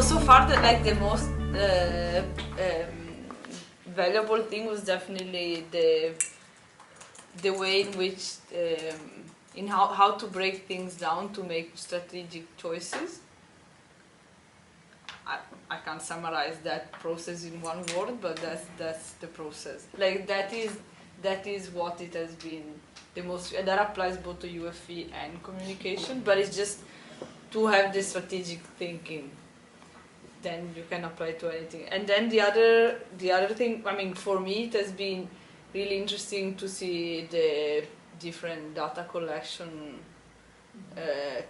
so far the most valuable thing was definitely the way in which in how to break things down to make strategic choices. I can't summarize that process in one word, but that's the process. Like that is what it has been the most, and that applies both to UFE and communication. But it's just to have the strategic thinking, then you can apply to anything. And then the other thing, I mean, for me it has been really interesting to see the different data collection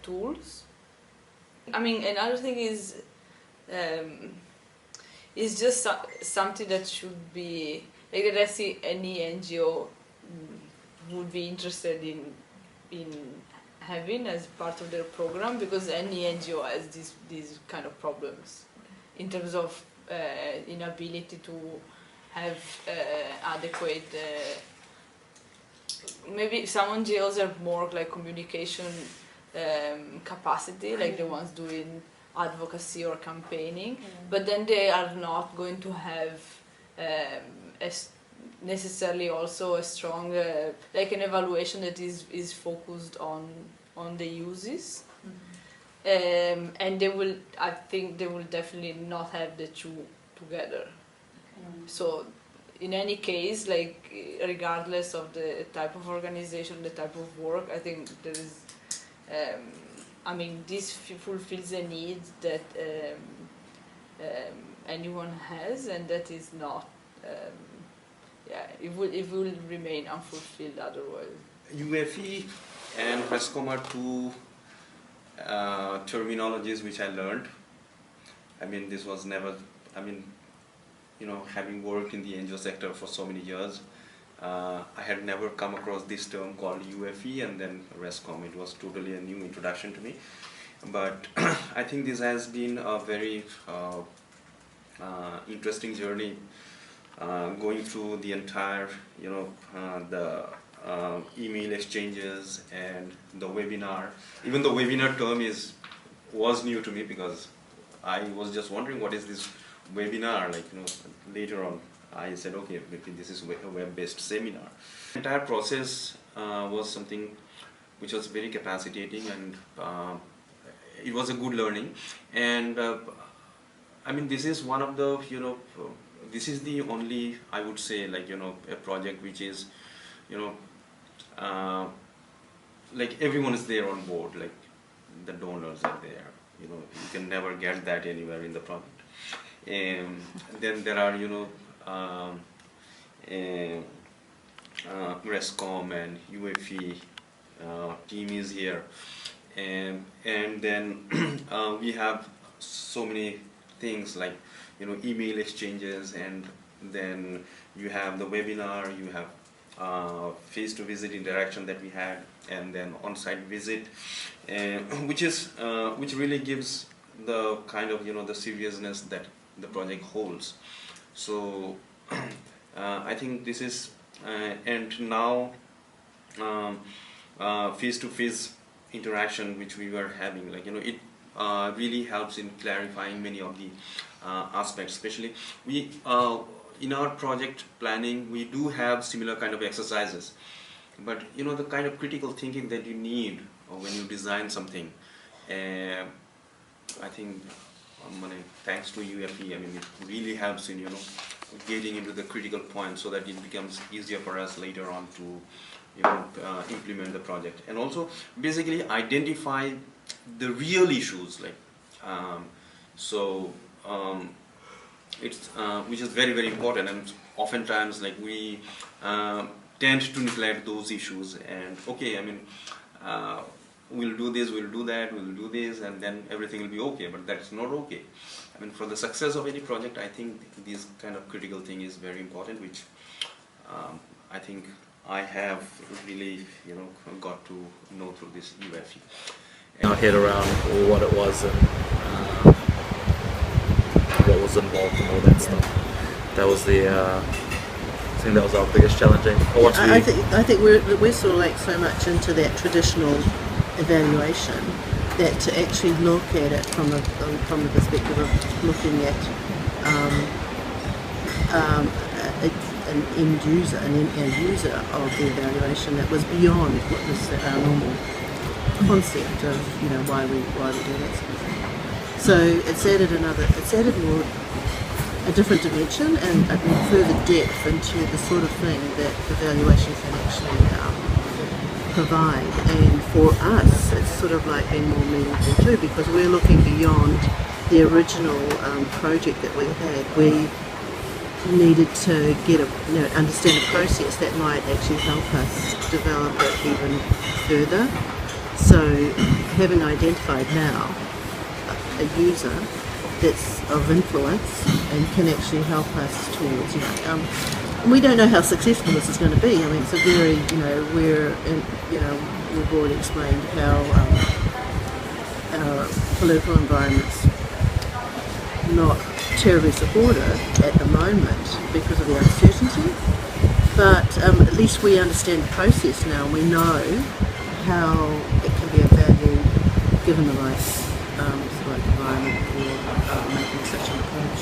tools. I mean, another thing is just something that should be, like, that I see any NGO would be interested in having as part of their program, because any NGO has these kind of problems in terms of inability to have adequate, maybe some NGOs have more like communication capacity, like the ones doing advocacy or campaigning, but then they are not going to have necessarily also a strong, like an evaluation that is focused on the uses. And they will, I think they will definitely not have the two together. So in any case, like, regardless of the type of organization, the type of work, I think there is, I mean, this fulfills a need that anyone has, and that is not, it will remain unfulfilled otherwise. UFE and ResCom are two terminologies which I learned. I mean, this was never, I mean, you know, having worked in the NGO sector for so many years, I had never come across this term called UFE and then ResCom. It was totally a new introduction to me. But I think this has been a very interesting journey, going through the entire, you know, the email exchanges and the webinar. Even the webinar term was new to me, because I was just wondering what is this webinar, like, you know. Later on I said, okay, maybe this is a web-based seminar. The entire process was something which was very capacitating, and it was a good learning. And I mean, this is one of the, you know, this is the only, I would say, like, you know, a project which is, you know, like everyone is there on board, like the donors are there, you know, you can never get that anywhere in the project. And then there are, you know, ResCom and UFE team is here, and then we have so many things like, you know, email exchanges, and then you have the webinar, you have face-to-visit interaction that we had, and then on-site visit, which really gives the kind of, you know, the seriousness that the project holds. So I think this is, and now face-to-face interaction which we were having, like, you know, it really helps in clarifying many of the aspects. Especially we in our project planning, we do have similar kind of exercises, but, you know, the kind of critical thinking that you need when you design something, I think, thanks to UFE, I mean, it really helps in, you know, getting into the critical points, so that it becomes easier for us later on to, you know, implement the project, and also basically identify the real issues, like, it's which is very, very important. And oftentimes, like, we tend to neglect those issues, and okay, I mean, we'll do this, we'll do that, we'll do this, and then everything will be okay, but that's not okay. I mean, for the success of any project, I think this kind of critical thing is very important, which I think I have really, you know, got to know through this UFE. Our head around what it was and what was involved and all that stuff. That was the I think that was our biggest challenge. I think we're sort of like so much into that traditional evaluation that to actually look at it from the perspective of looking at an end user, a user of the evaluation that was beyond what was our normal concept of why we do that sort of thing. So it's added a different dimension and a further depth into the sort of thing that evaluation can actually provide. And for us, it's sort of like being more meaningful too, because we're looking beyond the original project that we had. We needed to get understand a process that might actually help us develop it even further. So having identified now a user that's of influence and can actually help us towards, we don't know how successful this is going to be. I mean, it's a very, we've already explained how our political environment's not terribly supportive at the moment because of the uncertainty, but at least we understand the process now and we know how it can be of value given the right environment for making such an approach.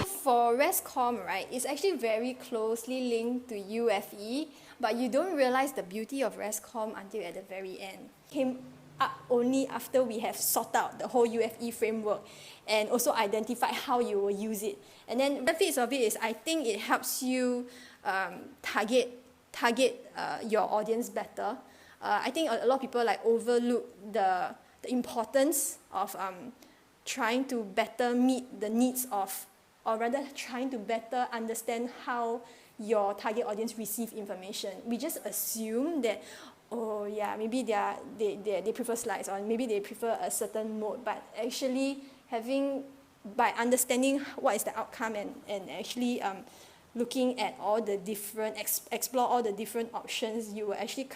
For ResCom, right, it's actually very closely linked to UFE, but you don't realize the beauty of ResCom until at the very end. Came up only after we have sorted out the whole UFE framework and also identified how you will use it. And then the benefits of it is I think it helps you target your audience better. I think a lot of people overlook the importance of trying to better meet the needs of, or rather trying to better understand how your target audience receive information. We just assume that, oh yeah, maybe they prefer slides or maybe they prefer a certain mode, but actually by understanding what is the outcome and actually looking at all the different, explore all the different options, you will actually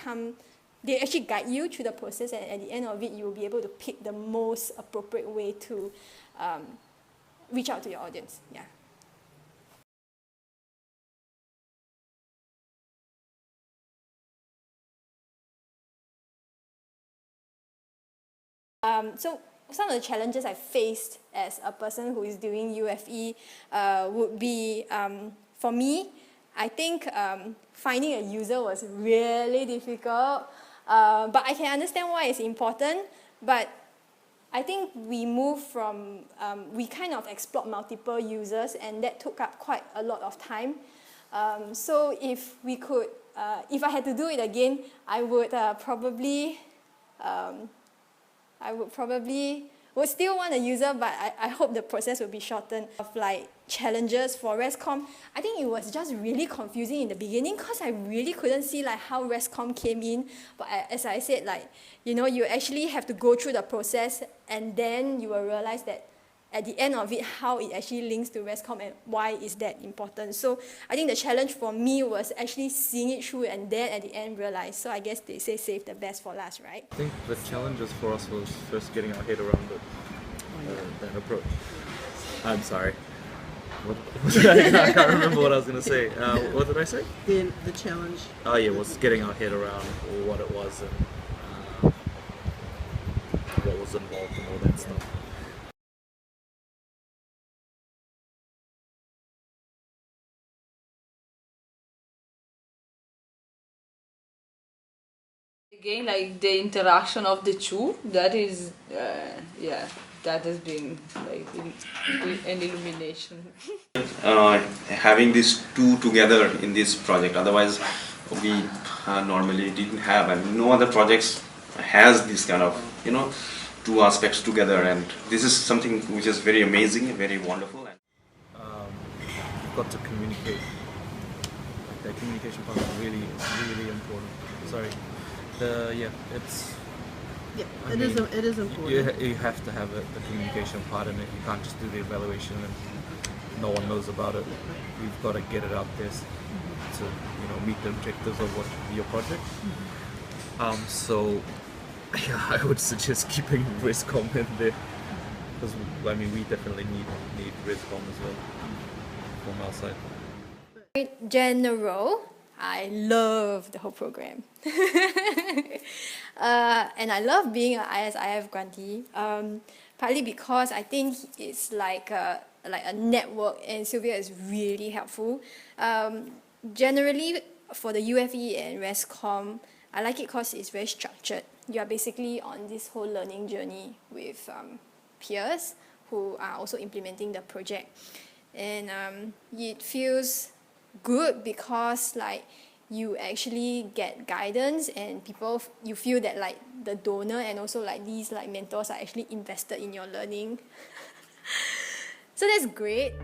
they actually guide you through the process, and at the end of it, you will be able to pick the most appropriate way to reach out to your audience. Yeah. So some of the challenges I faced as a person who is doing UFE would be, for me, I think finding a user was really difficult. But I can understand why it's important, but I think we moved from, we kind of explored multiple users and that took up quite a lot of time. So if I had to do it again, I would would still want a user, but I hope the process will be shortened. Of challenges for ResCom, I think it was just really confusing in the beginning because I really couldn't see how ResCom came in. But as I said, you actually have to go through the process and then you will realize that at the end of it, how it actually links to ResCom and why is that important. So I think the challenge for me was actually seeing it through and then at the end realize. So I guess they say save the best for last, right? I think the challenges for us was first getting our head around that approach. I'm sorry. I can't remember what I was going to say. What did I say? The challenge. Oh yeah, was getting our head around what it was and what was involved and all that stuff. Again, the interaction of the two, that is, that has been an illumination. Having these two together in this project, otherwise we normally didn't have, and no other projects has this kind of, two aspects together, and this is something which is very amazing, very wonderful. You've got to communicate. That communication part is really, really important. Sorry. It is important. You have to have the communication part in it. You can't just do the evaluation and no one knows about it. You've got to get it out there to meet the objectives of your project. So I would suggest keeping ResCom in there because we definitely need ResCom as well from our side. In general, I love the whole program. And I love being an ISIF grantee, partly because I think it's like a network, and Sylvia is really helpful. Generally, for the UFE and ResCom, I like it because it's very structured. You are basically on this whole learning journey with peers who are also implementing the project. And it feels good because like you actually get guidance, and people, you feel that like the donor and also like these like mentors are actually invested in your learning. So that's great.